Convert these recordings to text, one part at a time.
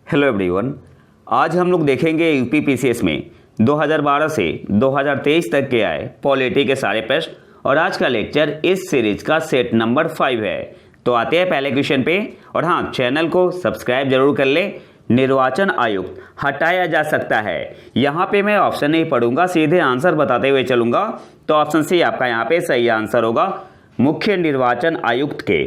Hello everyone. आज हम लोग देखेंगे यूपी पीसीएस में 2012 से 2023 तक के आए पॉलिटी के सारे प्रश्न और आज का लेक्चर इस सीरीज का सेट नंबर 5 है। तो आते हैं पहले क्वेश्चन पे। और हाँ, चैनल को सब्सक्राइब जरूर कर ले। निर्वाचन आयुक्त हटाया जा सकता है। यहाँ पे मैं ऑप्शन नहीं पढ़ूंगा, सीधे आंसर बताते हुए चलूंगा। तो ऑप्शन सी आपका यहाँ पे सही आंसर होगा। मुख्य निर्वाचन आयुक्त के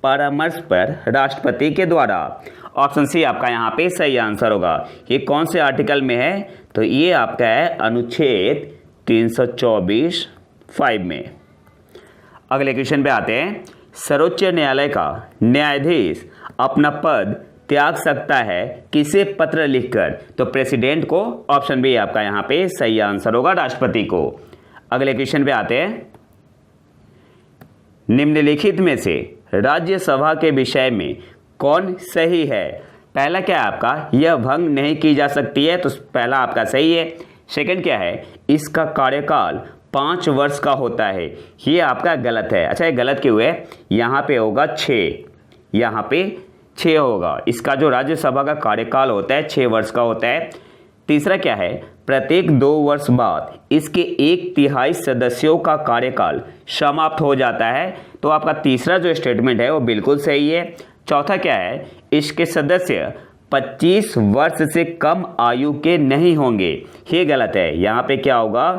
परामर्श पर राष्ट्रपति के द्वारा। ऑप्शन सी आपका यहाँ पे सही आंसर होगा। ये कौन से आर्टिकल में है? तो ये आपका है अनुच्छेद 324(5) में। अगले क्वेश्चन पे आते हैं। सर्वोच्च न्यायालय का न्यायाधीश अपना पद त्याग सकता है किसे पत्र लिखकर? तो प्रेसिडेंट को। ऑप्शन बी आपका यहाँ पे सही आंसर होगा, राष्ट्रपति को। अगले क्वेश्चन पे आते हैं। निम्नलिखित में से राज्यसभा के विषय में कौन सही है? पहला क्या है आपका, यह भंग नहीं की जा सकती है, तो पहला आपका सही है। सेकंड क्या है, इसका कार्यकाल 5 वर्ष का होता है, ये आपका गलत है। अच्छा, ये गलत क्यों है? यहाँ पे होगा 6, यहाँ पे 6 होगा। इसका जो राज्यसभा का कार्यकाल होता है 6 वर्ष का होता है। तीसरा क्या है, प्रत्येक 2 वर्ष बाद इसके 1/3 सदस्यों का कार्यकाल समाप्त हो जाता है, तो आपका तीसरा जो स्टेटमेंट है वो बिल्कुल सही है। चौथा क्या है, इसके सदस्य 25 वर्ष से कम आयु के नहीं होंगे, ये गलत है। यहाँ पे क्या होगा,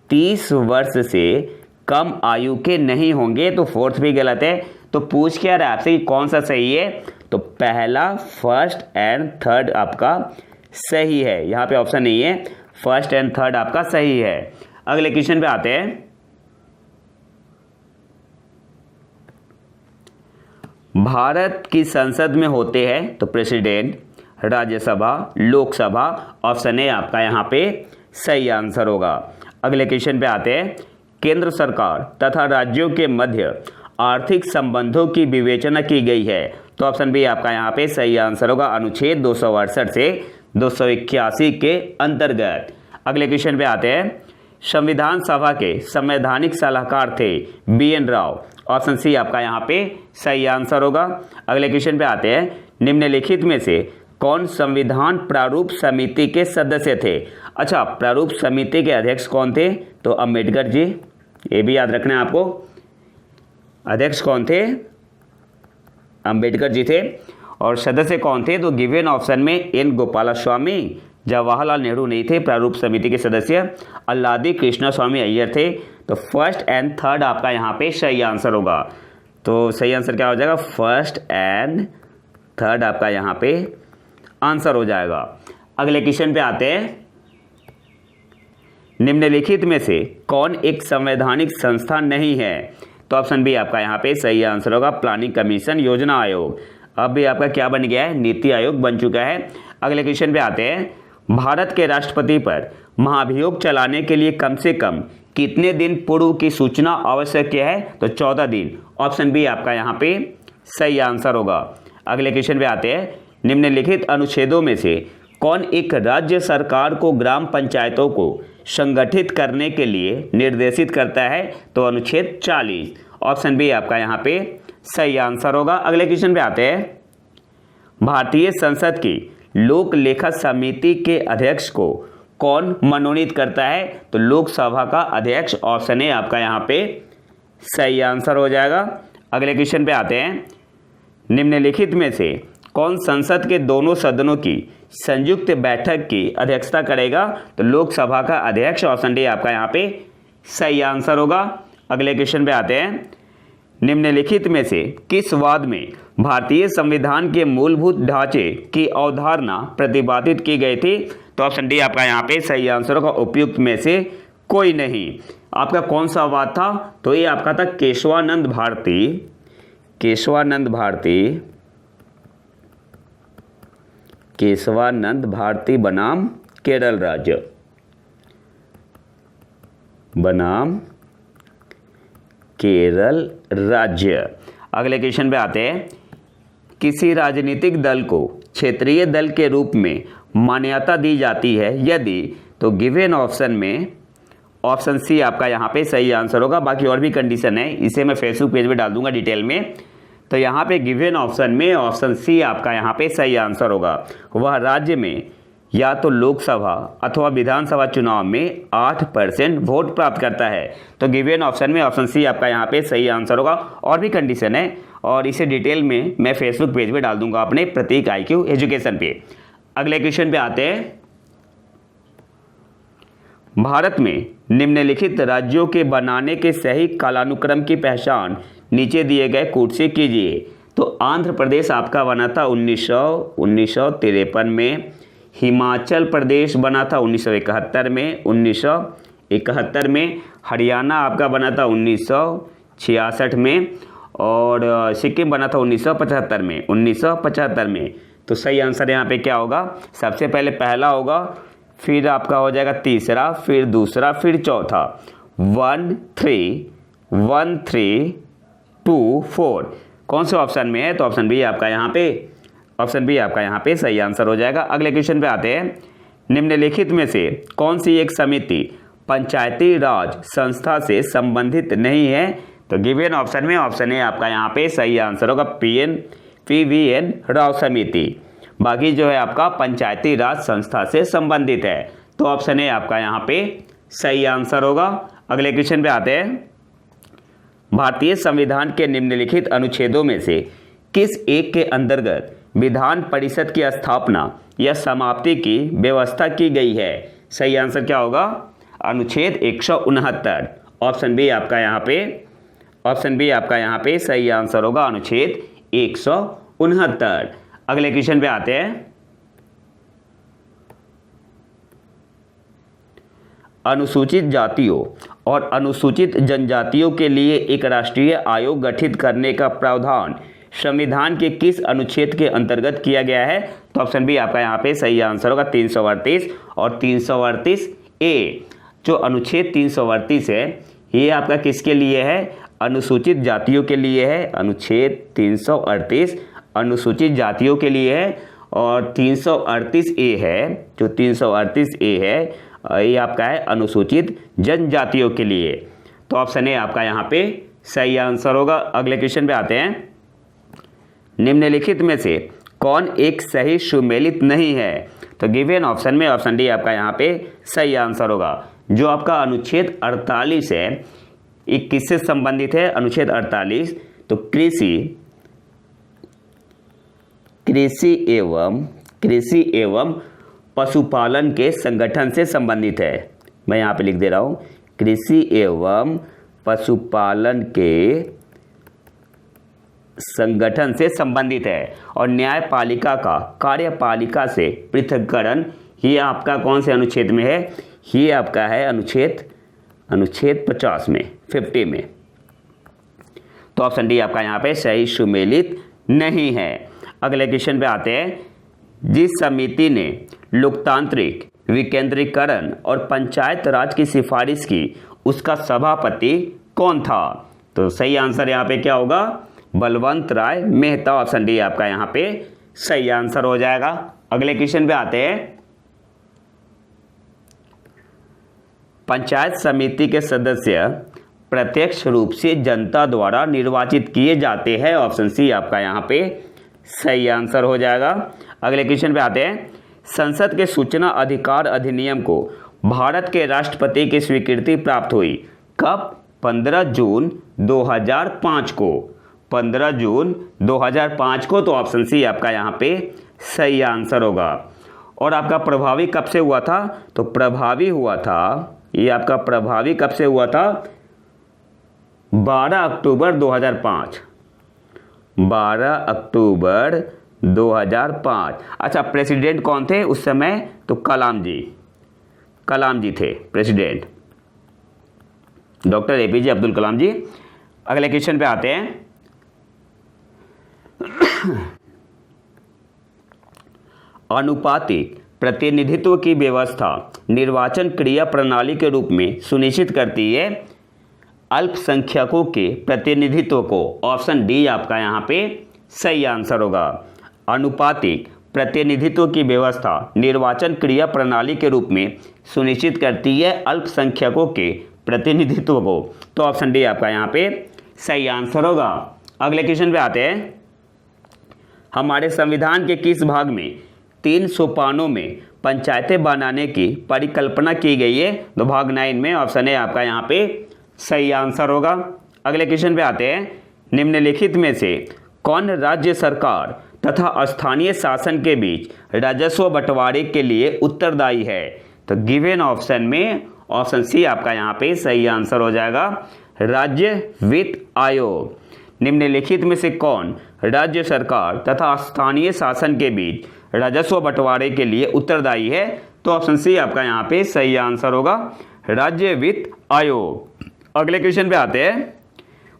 30 वर्ष से कम आयु के नहीं होंगे, तो फोर्थ भी गलत है। तो पूछ क्या रहा है आपसे कि कौन सा सही है? तो पहला, फर्स्ट एंड थर्ड आपका सही है। यहाँ पे ऑप्शन नहीं है, फर्स्ट एंड थर्ड आपका सही है। अगले क्वेश्चन पे आते हैं। भारत की संसद में होते हैं तो president, Rajya Sabha, Lok Sabha. Option A आपका यहाँ पे सही आंसर होगा। अगले क्वेश्चन पे आते हैं। केंद्र सरकार तथा राज्यों के मध्य आर्थिक संबंधों की विवेचना की गई है, तो ऑप्शन बी आपका यहाँ पे सही आंसर होगा, अनुच्छेद 268 से 281 के अंतर्गत। अगले क्वेश्चन पे आते हैं। संविधान सभा के संवैधानिक सलाहकार थे BN राव। ऑप्शन सी आपका यहाँ पे सही आंसर होगा। अगले क्वेश्चन पे आते हैं। निम्नलिखित में से कौन संविधान प्रारूप समिति के सदस्य थे? अच्छा, प्रारूप समिति के अध्यक्ष कौन थे? तो अम्बेडकर जी, ये भी याद रखना है आपको। अध्यक्ष कौन थे? अम्बेडकर जी थे। और सदस्य कौन थे? तो गिवन ऑप्शन में N गोपालास्वामी, जवाहरलाल नेहरू नहीं थे प्रारूप समिति के सदस्य, अल्लादी कृष्णा स्वामी अय्यर थे। तो फर्स्ट एंड थर्ड आपका यहाँ पे सही आंसर होगा। तो सही आंसर क्या हो जाएगा? फर्स्ट एंड थर्ड आपका यहाँ पे आंसर हो जाएगा। अगले क्वेश्चन पे आते हैं। निम्नलिखित में से कौन एक संवैधानिक संस्था नहीं है? तो ऑप्शन बी आपका यहाँ पे सही आंसर होगा, प्लानिंग कमीशन, योजना आयोग। अब भी आपका क्या बन गया है? नीति आयोग बन चुका है। अगले क्वेश्चन पे आते हैं। भारत के राष्ट्रपति पर महाभियोग चलाने के लिए कम से कम कितने दिन पूर्व की सूचना आवश्यक है? तो 14 दिन। ऑप्शन बी आपका यहाँ पे सही आंसर होगा। अगले क्वेश्चन पे आते हैं। निम्नलिखित अनुच्छेदों में से कौन एक राज्य सरकार को ग्राम पंचायतों को संगठित करने के लिए निर्देशित करता है? तो अनुच्छेद 40। ऑप्शन बी आपका यहाँ पे सही आंसर होगा। अगले क्वेश्चन पे आते हैं। भारतीय संसद की लोक लेखा समिति के अध्यक्ष को कौन मनोनीत करता है? तो लोकसभा का अध्यक्ष। ऑप्शन ए आपका यहाँ पे सही आंसर हो जाएगा। अगले क्वेश्चन पे आते हैं। निम्नलिखित में से कौन संसद के दोनों सदनों की संयुक्त बैठक की अध्यक्षता करेगा? तो लोकसभा का अध्यक्ष। ऑप्शन डी आपका यहाँ पे सही आंसर होगा। अगले क्वेश्चन पे आते हैं। निम्नलिखित में से किस वाद में भारतीय संविधान के मूलभूत ढांचे की अवधारणा प्रतिपादित की गई थी? तो ऑप्शन डी आपका यहाँ पे सही आंसर होगा, उपयुक्त में से कोई नहीं। आपका कौन सा वाद था? तो ये आपका था केशवानंद भारती बनाम केरल राज्य, बनाम केरल राज्य। अगले क्वेश्चन पे आते हैं। किसी राजनीतिक दल को क्षेत्रीय दल के रूप में मान्यता दी जाती है यदि? तो गिवन ऑप्शन में ऑप्शन सी आपका यहाँ पे सही आंसर होगा। बाकी और भी कंडीशन है, इसे मैं फेसबुक पेज पे डाल दूंगा डिटेल में। तो यहाँ पे गिवन ऑप्शन में ऑप्शन सी आपका यहाँ पे सही आंसर होगा। वह राज्य में या तो लोकसभा अथवा विधानसभा चुनाव में 8% वोट प्राप्त करता है। तो गिवन ऑप्शन में ऑप्शन सी आपका यहाँ पे सही आंसर होगा। और भी कंडीशन है और इसे डिटेल में मैं फेसबुक पेज पे डाल दूंगा अपने प्रतीक IQ एजुकेशन पे। अगले क्वेश्चन पे आते हैं। भारत में निम्नलिखित राज्यों के बनाने के सही कालानुक्रम की पहचान नीचे दिए गए कोड से कीजिए। तो आंध्र प्रदेश आपका बना था 1953 में, हिमाचल प्रदेश बना था 1971 में, 1971 में, हरियाणा आपका बना था 1966 में, और सिक्किम बना था 1975 में, 1975 में। तो सही आंसर यहाँ पे क्या होगा? सबसे पहले पहला होगा, फिर आपका हो जाएगा तीसरा, फिर दूसरा, फिर चौथा। 1 3 1 3 2 4 कौन से ऑप्शन में है? तो ऑप्शन बी आपका यहाँ पे सही आंसर हो जाएगा। अगले क्वेश्चन पे आते हैं। निम्नलिखित में से कौन सी एक समिति पंचायती राज संस्था से संबंधित नहीं है? तो गिवन ऑप्शन में ऑप्शन ए आपका यहाँ पे सही आंसर होगा, PVN राव समिति। बाकी जो है आपका पंचायती राज संस्था से संबंधित है। तो ऑप्शन ए आपका यहाँ पे सही आंसर होगा। अगले क्वेश्चन पे आते हैं। भारतीय संविधान के निम्नलिखित अनुच्छेदों में से किस एक के अंतर्गत विधान परिषद की स्थापना या समाप्ति की व्यवस्था की गई है? सही आंसर क्या होगा? अनुच्छेद 169। ऑप्शन बी आपका यहाँ पे सही आंसर होगा, अनुच्छेद 169। अगले क्वेश्चन पे आते हैं। अनुसूचित जातियों और अनुसूचित जनजातियों के लिए एक राष्ट्रीय आयोग गठित करने का प्रावधान संविधान के किस अनुच्छेद के अंतर्गत किया गया है? तो ऑप्शन बी आपका यहाँ पे सही आंसर होगा, 338 और 338A। जो अनुच्छेद 338 है ये आपका किसके लिए है? अनुसूचित जातियों के लिए है। अनुच्छेद 338 अनुसूचित जातियों के लिए है। और 338A है, जो 338A है ये आपका है अनुसूचित जनजातियों के लिए। तो ऑप्शन ए आपका यहाँ पे सही आंसर होगा। अगले क्वेश्चन पे आते हैं। निम्नलिखित में से कौन एक सही सुमेलित नहीं है? तो गिवन ऑप्शन में ऑप्शन डी आपका यहाँ पे सही आंसर होगा। जो आपका अनुच्छेद 48 है ये किससे संबंधित है? अनुच्छेद 48 तो कृषि एवं पशुपालन के संगठन से संबंधित है। मैं यहाँ पे लिख दे रहा हूँ, कृषि एवं पशुपालन के संगठन से संबंधित है। और न्यायपालिका का कार्यपालिका से पृथक्करण ये आपका कौन से अनुच्छेद में है? ये आपका है अनुच्छेद 50 में, 50 में। तो ऑप्शन डी आपका यहाँ पे सही सुमेलित नहीं है। अगले क्वेश्चन पे आते हैं। जिस समिति ने लोकतांत्रिक विकेंद्रीकरण और पंचायत राज की सिफारिश की उसका सभापति कौन था? तो सही आंसर यहाँ पे क्या होगा? बलवंत राय मेहता। ऑप्शन डी आपका यहाँ पे सही आंसर हो जाएगा। अगले क्वेश्चन पे आते हैं। पंचायत समिति के सदस्य प्रत्यक्ष रूप से जनता द्वारा निर्वाचित किए जाते हैं। ऑप्शन सी आपका यहाँ पे सही आंसर हो जाएगा। अगले क्वेश्चन पे आते हैं। संसद के सूचना अधिकार अधिनियम को भारत के राष्ट्रपति की स्वीकृति प्राप्त हुई कब? 15 जून 2005 को। 15 जून 2005 को। तो ऑप्शन सी आपका यहाँ पे सही आंसर होगा। और आपका प्रभावी कब से हुआ था? तो प्रभावी हुआ था, ये आपका प्रभावी कब से हुआ था? 12 अक्टूबर 2005। 12 अक्टूबर 2005। अच्छा, प्रेसिडेंट कौन थे उस समय? तो कलाम जी थे president, doctor APJ Abdul Kalam जी। अगले क्वेश्चन पे आते हैं। अनुपातिक प्रतिनिधित्व की व्यवस्था निर्वाचन क्रिया प्रणाली के रूप में सुनिश्चित करती है अल्पसंख्यकों के प्रतिनिधित्व को। ऑप्शन डी आपका यहाँ पे सही आंसर होगा। अनुपातिक प्रतिनिधित्व की व्यवस्था निर्वाचन क्रिया प्रणाली के रूप में सुनिश्चित करती है अल्पसंख्यकों के प्रतिनिधित्व को। तो ऑप्शन डी आपका यहाँ पे सही आंसर होगा। अगले क्वेश्चन पे आते हैं, हमारे संविधान के किस भाग में 3 सोपानों में पंचायतें बनाने की परिकल्पना की गई है? तो भाग 9 में, ऑप्शन ए आपका यहाँ पे सही आंसर होगा। अगले क्वेश्चन पे आते हैं, निम्नलिखित में से कौन राज्य सरकार तथा स्थानीय शासन के बीच राजस्व बंटवारे के लिए उत्तरदायी है? तो गिवन ऑप्शन में ऑप्शन सी आपका यहाँ पे सही आंसर हो जाएगा, राज्य वित्त आयोग। निम्नलिखित में से कौन राज्य सरकार तथा स्थानीय शासन के बीच राजस्व बंटवारे के लिए उत्तरदायी है? तो ऑप्शन सी आपका यहाँ पे सही आंसर होगा, राज्य वित्त आयोग। अगले क्वेश्चन पे आते हैं,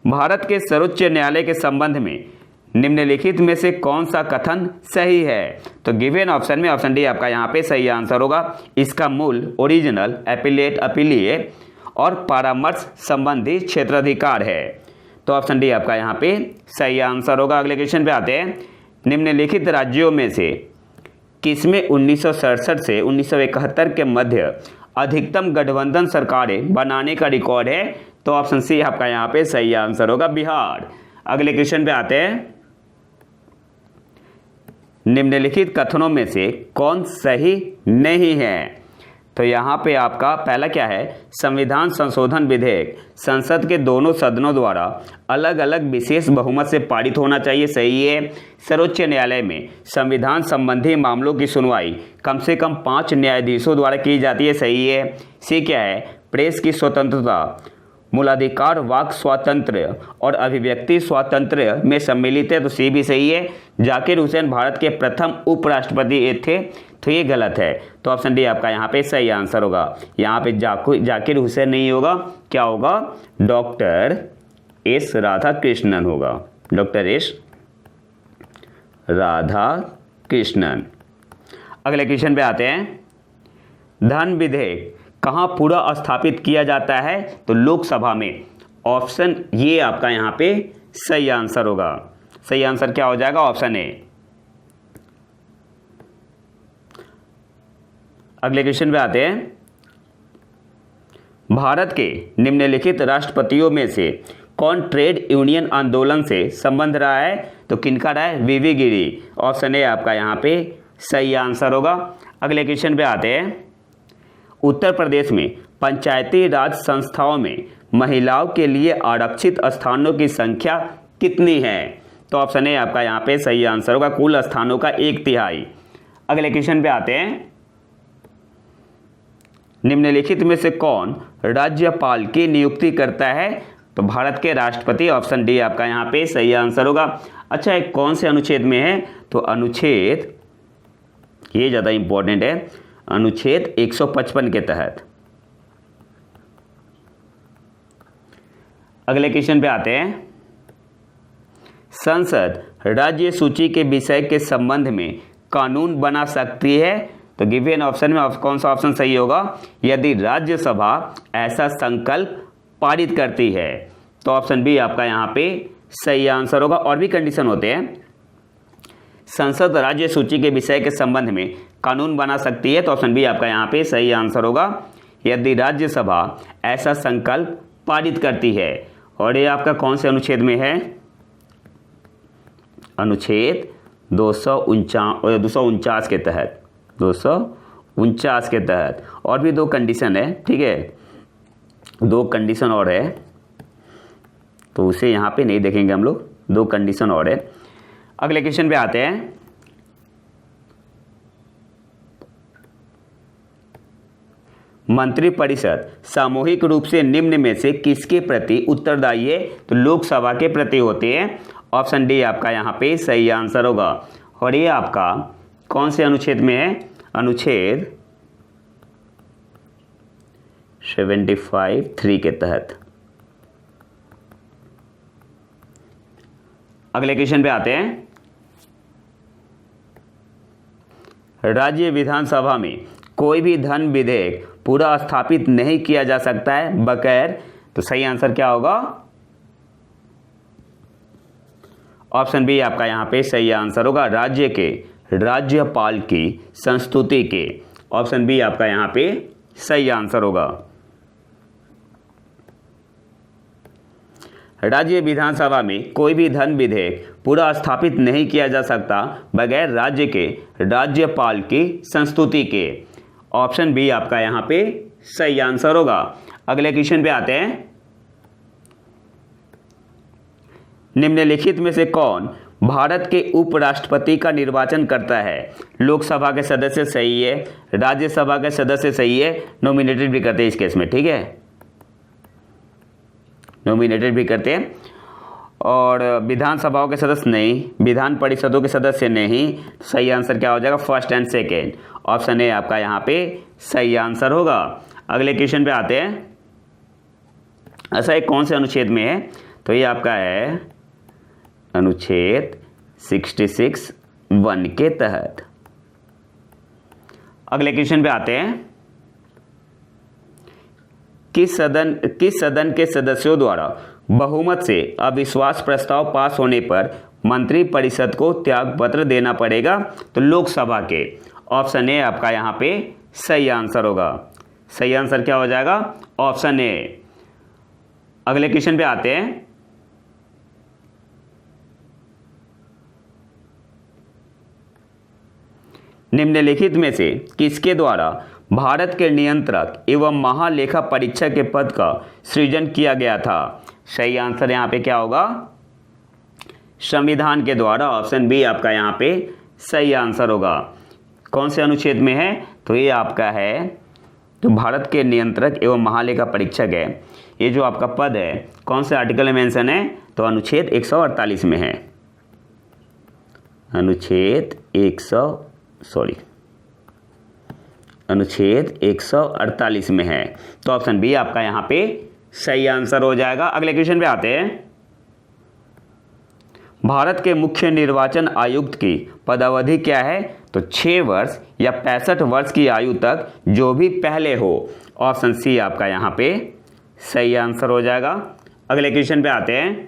भारत के सर्वोच्च न्यायालय के संबंध में निम्नलिखित में से कौन सा कथन सही है? तो गिवन ऑप्शन में ऑप्शन डी आपका यहाँ पे सही आंसर होगा, इसका मूल ओरिजिनल एपिलेट अपीलीय और परामर्श संबंधी क्षेत्राधिकार है। तो ऑप्शन डी आपका यहाँ पे सही आंसर होगा। अगले क्वेश्चन पे आते हैं, निम्नलिखित राज्यों में से किसमें 1967 से 1971 के मध्य अधिकतम गठबंधन सरकारें बनाने का रिकॉर्ड है? तो ऑप्शन सी आपका यहाँ पे सही आंसर होगा, बिहार। अगले क्वेश्चन पे आते हैं, निम्नलिखित कथनों में से कौन सही नहीं है? तो यहाँ पे आपका पहला क्या है, संविधान संशोधन विधेयक संसद के दोनों सदनों द्वारा अलग अलग विशेष बहुमत से पारित होना चाहिए, सही है। सर्वोच्च न्यायालय में संविधान संबंधी मामलों की सुनवाई कम से कम 5 न्यायाधीशों द्वारा की जाती है, सही है। सी क्या है, प्रेस की स्वतंत्रता मूलाधिकार वाक स्वातंत्र्य और अभिव्यक्ति स्वातंत्र्य में सम्मिलित है, तो सी भी सही है। जाकिर हुसैन भारत के प्रथम उपराष्ट्रपति थे, तो ये गलत है। तो ऑप्शन डी आपका यहाँ पे सही आंसर होगा। यहाँ पे जाकिर हुसैन नहीं होगा, क्या होगा, डॉक्टर एस राधाकृष्णन होगा, डॉक्टर एस राधाकृष्णन। अगले क्वेश्चन पे आते हैं, धन विधेयक कहाँ पूरा स्थापित किया जाता है? तो लोकसभा में। ऑप्शन ये आपका यहाँ पे सही आंसर होगा। सही आंसर क्या हो जाएगा, ऑप्शन ए। अगले क्वेश्चन पे आते हैं, भारत के निम्नलिखित राष्ट्रपतियों में से कौन ट्रेड यूनियन आंदोलन से संबंध रहा है? तो किनका रहा है, वीवी गिरी। ऑप्शन ए आपका यहाँ पे सही आंसर होगा। अगले क्वेश्चन पे आते हैं, उत्तर प्रदेश में पंचायती राज संस्थाओं में महिलाओं के लिए आरक्षित स्थानों की संख्या कितनी है? तो ऑप्शन ए आपका यहाँ पे सही आंसर होगा, कुल स्थानों का 1/3। अगले क्वेश्चन पे आते हैं, निम्नलिखित में से कौन राज्यपाल की नियुक्ति करता है? तो भारत के राष्ट्रपति। ऑप्शन डी आपका यहाँ पे सही आंसर होगा। अच्छा, एक कौन से अनुच्छेद में है? तो अनुच्छेद, ये ज़्यादा इंपॉर्टेंट है, अनुच्छेद 155 के तहत। अगले क्वेश्चन पे आते हैं, संसद राज्य सूची के विषय के संबंध में कानून बना सकती है? तो गिवन ऑप्शन में कौन सा ऑप्शन सही होगा, यदि राज्यसभा ऐसा संकल्प पारित करती है। तो ऑप्शन बी आपका यहाँ पे सही आंसर होगा। और भी कंडीशन होते हैं, संसद राज्य सूची के विषय के संबंध में कानून बना सकती है, तो ऑप्शन बी आपका यहाँ पे सही आंसर होगा, यदि राज्यसभा ऐसा संकल्प पारित करती है। और ये आपका कौन से अनुच्छेद में है? अनुच्छेद 249 के तहत, 249 के तहत। और भी 2 कंडीशन है, ठीक है, 2 कंडीशन और है, तो उसे यहाँ पे नहीं देखेंगे हम लोग, 2 कंडीशन और है। अगले क्वेश्चन पे आते हैं, मंत्रिपरिषद सामूहिक रूप से निम्न में से किसके प्रति उत्तरदायी है? तो लोकसभा के प्रति होते हैं। ऑप्शन डी आपका यहाँ पे सही आंसर होगा। और ये आपका कौन से अनुच्छेद में है? अनुच्छेद 75(3) के तहत। अगले क्वेश्चन पे आते हैं, राज्य विधानसभा में कोई भी धन विधेयक पूरा स्थापित नहीं किया जा सकता है बगैर, तो सही आंसर क्या होगा? ऑप्शन बी आपका यहाँ पे सही आंसर होगा, राज्य के राज्यपाल की संस्तुति के। ऑप्शन बी आपका यहाँ पे सही आंसर होगा। राज्य विधानसभा में कोई भी धन विधेयक पूरा स्थापित नहीं किया जा सकता बगैर राज्य के राज्यपाल की संस्तुति के। ऑप्शन बी आपका यहाँ पे सही आंसर होगा। अगले क्वेश्चन पे आते हैं। निम्नलिखित में से कौन भारत के उपराष्ट्रपति का निर्वाचन करता है? लोकसभा के सदस्य सही है, राज्यसभा के सदस्य सही है, नॉमिनेटेड भी करते हैं इस केस में, ठीक है, नॉमिनेटेड भी करते हैं, और विधानसभाओं के सदस्य नहीं, विधान परिषदों के सदस्य नहीं। सही आंसर क्या हो जाएगा? First and second. Option A आपका यहाँ पे सही आंसर होगा। अगले क्वेश्चन पे आते हैं। ऐसा एक कौन से अनुच्छेद में है? तो ये आपका है अनुच्छेद 66(1) के तहत। अगले क्वेश्चन पे आते हैं। किस सदन के सदस्यों द्वारा बहुमत से अविश्वास प्रस्ताव पास होने पर मंत्रिपरिषद को त्यागपत्र देना पड़ेगा? तो लोकसभा के। ऑप्शन ए आपका यहाँ पे सही आंसर होगा। सही आंसर क्या हो जाएगा? Option A. अगले क्वेश्चन पे आते हैं। निम्नलिखित में से किसके द्वारा भारत के नियंत्रक एवं महालेखा परीक्षक के पद का सृजन किया गया था? सही आंसर यहाँ पे क्या होगा? संविधान के द्वारा। ऑप्शन बी आपका यहाँ पे सही आंसर होगा। कौन से अनुच्छेद में है? तो ये आपका है जो भारत के नियंत्रक एवं महालेखा परीक्षक है, ये जो आपका पद है कौन से आर्टिकल में मेंशन है? तो अनुच्छेद 148 में है। अनुच्छेद 148 में है। तो ऑप्शन बी आपका यहाँ पे सही आंसर हो जाएगा। अगले क्वेश्चन पे आते हैं। भारत के मुख्य निर्वाचन आयुक्त की पदावधि क्या है? तो 6 वर्ष या 65 वर्ष की आयु तक जो भी पहले हो। ऑप्शन सी आपका यहाँ पे सही आंसर हो जाएगा। अगले क्वेश्चन पे आते हैं।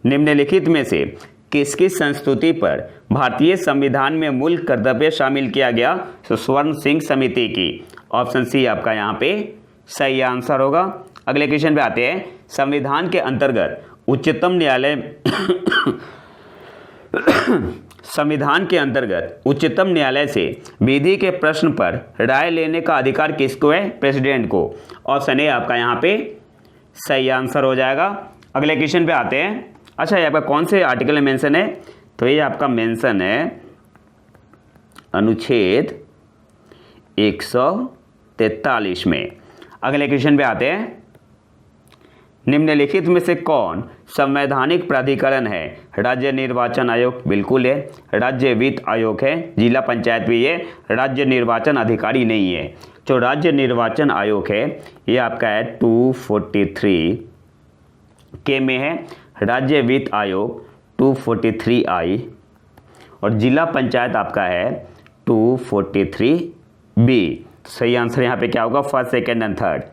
निम्नलिखित में से किसकी संस्तुति पर भारतीय संविधान में मूल कर्तव्य शामिल किया गया? तो स्वर्ण सिंह समिति की। ऑप्शन सी आपका यहाँ पे सही आंसर होगा। अगले क्वेश्चन पे आते हैं। संविधान के अंतर्गत उच्चतम न्यायालय संविधान के अंतर्गत उच्चतम न्यायालय से विधि के प्रश्न पर राय लेने का अधिकार किसको है? प्रेसिडेंट को। ऑप्शन ए आपका यहाँ पे सही आंसर हो जाएगा। अगले क्वेश्चन पे आते हैं। अच्छा, ये आपका कौन से आर्टिकल में मेंशन है? तो ये आपका मेंशन है अनुच्छेद 143 में। अगले क्वेश्चन पे आते हैं। निम्नलिखित में से कौन संवैधानिक प्राधिकरण है? राज्य निर्वाचन आयोग बिल्कुल है, राज्य वित्त आयोग है, जिला पंचायत भी है, राज्य निर्वाचन अधिकारी नहीं है। जो राज्य निर्वाचन आयोग है ये आपका है 243 के में है, राज्य वित्त आयोग 243I और जिला पंचायत आपका है 243B। सही आंसर यहाँ पे क्या होगा? First, second and third.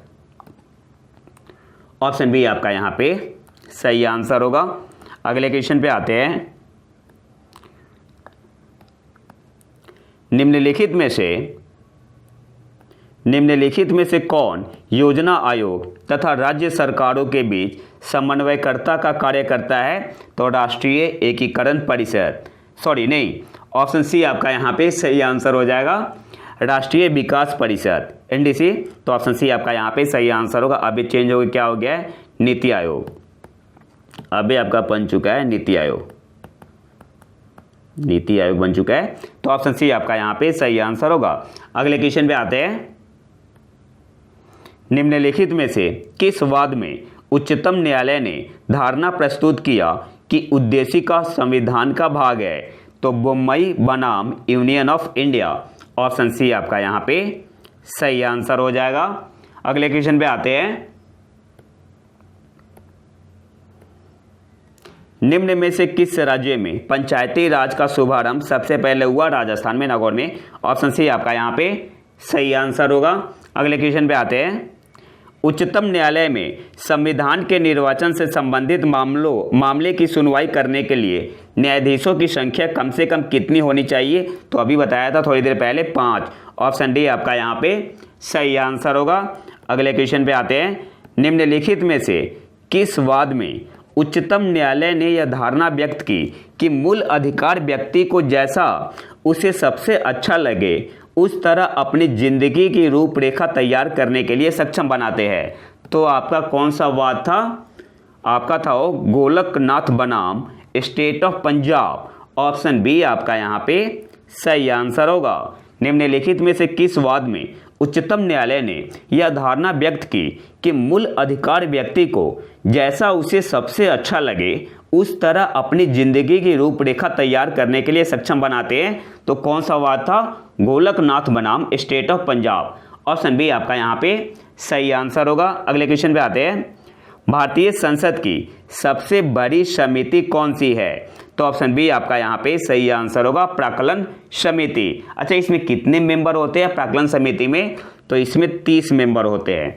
Option B आपका यहाँ पे सही आंसर होगा। अगले क्वेश्चन पे आते हैं। निम्नलिखित में से कौन योजना आयोग तथा राज्य सरकारों के बीच समन्वयकर्ता का कार्य करता है? तो राष्ट्रीय एकीकरण परिषद, ऑप्शन सी आपका यहाँ पे सही आंसर हो जाएगा, राष्ट्रीय विकास परिषद, NDC। तो ऑप्शन सी आपका यहाँ पे सही आंसर होगा। अभी चेंज हो गया, क्या हो गया है? नीति आयोग। अभी आपका बन चुका है नीति आयोग, नीति आयोग बन चुका है। तो ऑप्शन सी आपका यहाँ पे सही आंसर होगा। अगले क्वेश्चन पे आते हैं। निम्नलिखित में से किस वाद में उच्चतम न्यायालय ने धारणा प्रस्तुत किया कि उद्देशिका संविधान का भाग है? तो बोम्मई बनाम Union of India. Option C आपका यहाँ पे सही आंसर हो जाएगा। अगले क्वेश्चन पे आते हैं। निम्न में से किस राज्य में पंचायती राज का शुभारंभ सबसे पहले हुआ? राजस्थान में, नागौर में। ऑप्शन सी आपका यहाँ पे सही आंसर होगा। अगले क्वेश्चन पे आते हैं। उच्चतम न्यायालय में संविधान के निर्वाचन से संबंधित मामले की सुनवाई करने के लिए न्यायाधीशों की संख्या कम से कम कितनी होनी चाहिए? तो अभी बताया था थोड़ी देर पहले, 5। ऑप्शन डी आपका यहाँ पे सही आंसर होगा। अगले क्वेश्चन पे आते हैं। निम्नलिखित में से किस वाद में उच्चतम न्यायालय ने यह धारणा व्यक्त की कि मूल अधिकार व्यक्ति को जैसा उसे सबसे अच्छा लगे उस तरह अपनी जिंदगी की रूपरेखा तैयार करने के लिए सक्षम बनाते हैं? तो आपका कौन सा वाद था? आपका था वो गोलकनाथ बनाम state of Punjab. Option B आपका यहाँ पे सही आंसर होगा। निम्नलिखित में से किस वाद में उच्चतम न्यायालय ने यह धारणा व्यक्त की कि मूल अधिकार व्यक्ति को जैसा उसे सबसे अच्छा लगे उस तरह अपनी जिंदगी की रूपरेखा तैयार करने के लिए सक्षम बनाते हैं? तो कौन सा वाद था? गोलकनाथ बनाम state of Punjab. Option B आपका यहाँ पे सही आंसर होगा। अगले क्वेश्चन पे आते हैं। भारतीय संसद की सबसे बड़ी समिति कौन सी है? तो ऑप्शन बी आपका यहाँ पे सही आंसर होगा, प्राक्कलन समिति। अच्छा, इसमें कितने मेंबर होते हैं प्राक्कलन समिति में? तो इसमें 30 मेंबर होते हैं।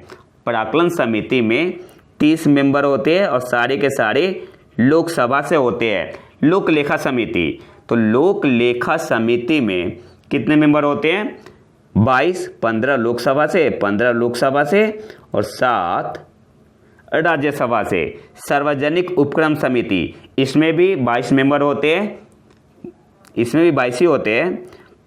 प्राक्कलन समिति में 30 मेंबर होते हैं और सारे के सारे लोकसभा से होते हैं। लोक लेखा समिति, तो लोक लेखा समिति में कितने मेंबर होते हैं? 22, 15 लोकसभा से, 15 लोकसभा से और 7 राज्यसभा से। सार्वजनिक उपक्रम समिति, इसमें भी 22 मेंबर होते हैं, इसमें भी 22 ही होते हैं,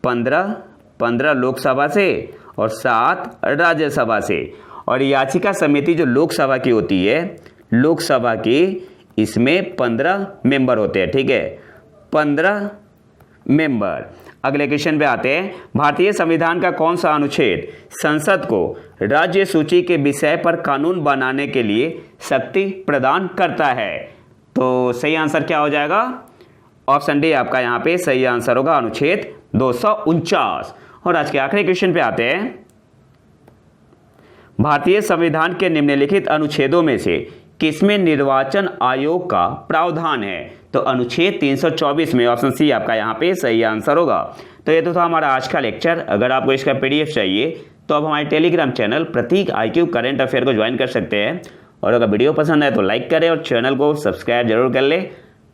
15 लोकसभा से और 7 राज्यसभा से। और याचिका समिति जो लोकसभा की होती है, लोकसभा की, इसमें 15 मेंबर होते हैं। ठीक है, 15 मेंबर। अगले क्वेश्चन पे आते हैं। भारतीय संविधान का कौन सा अनुच्छेद संसद को राज्य सूची के विषय पर कानून बनाने के लिए शक्ति प्रदान करता है? तो सही आंसर क्या हो जाएगा? ऑप्शन डी आपका यहाँ पे सही आंसर होगा, अनुच्छेद 249। और आज के आखिरी क्वेश्चन पे आते हैं। भारतीय संविधान के निम्नलिखित अनुच्छेदों में से किसमें निर्वाचन आयोग का प्रावधान है? तो अनुच्छेद 324 में। ऑप्शन सी आपका यहाँ पे सही आंसर होगा। तो ये तो था हमारा आज का लेक्चर। अगर आपको इसका PDF चाहिए तो आप हमारे टेलीग्राम चैनल प्रतीक IQ करंट अफेयर को ज्वाइन कर सकते हैं। और अगर वीडियो पसंद आए तो लाइक करें और चैनल को सब्सक्राइब जरूर कर ले।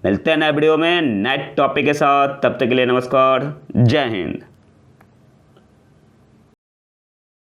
मिलते हैं नए वीडियो में नए टॉपिक के साथ। तब तक के लिए नमस्कार, जय हिंद।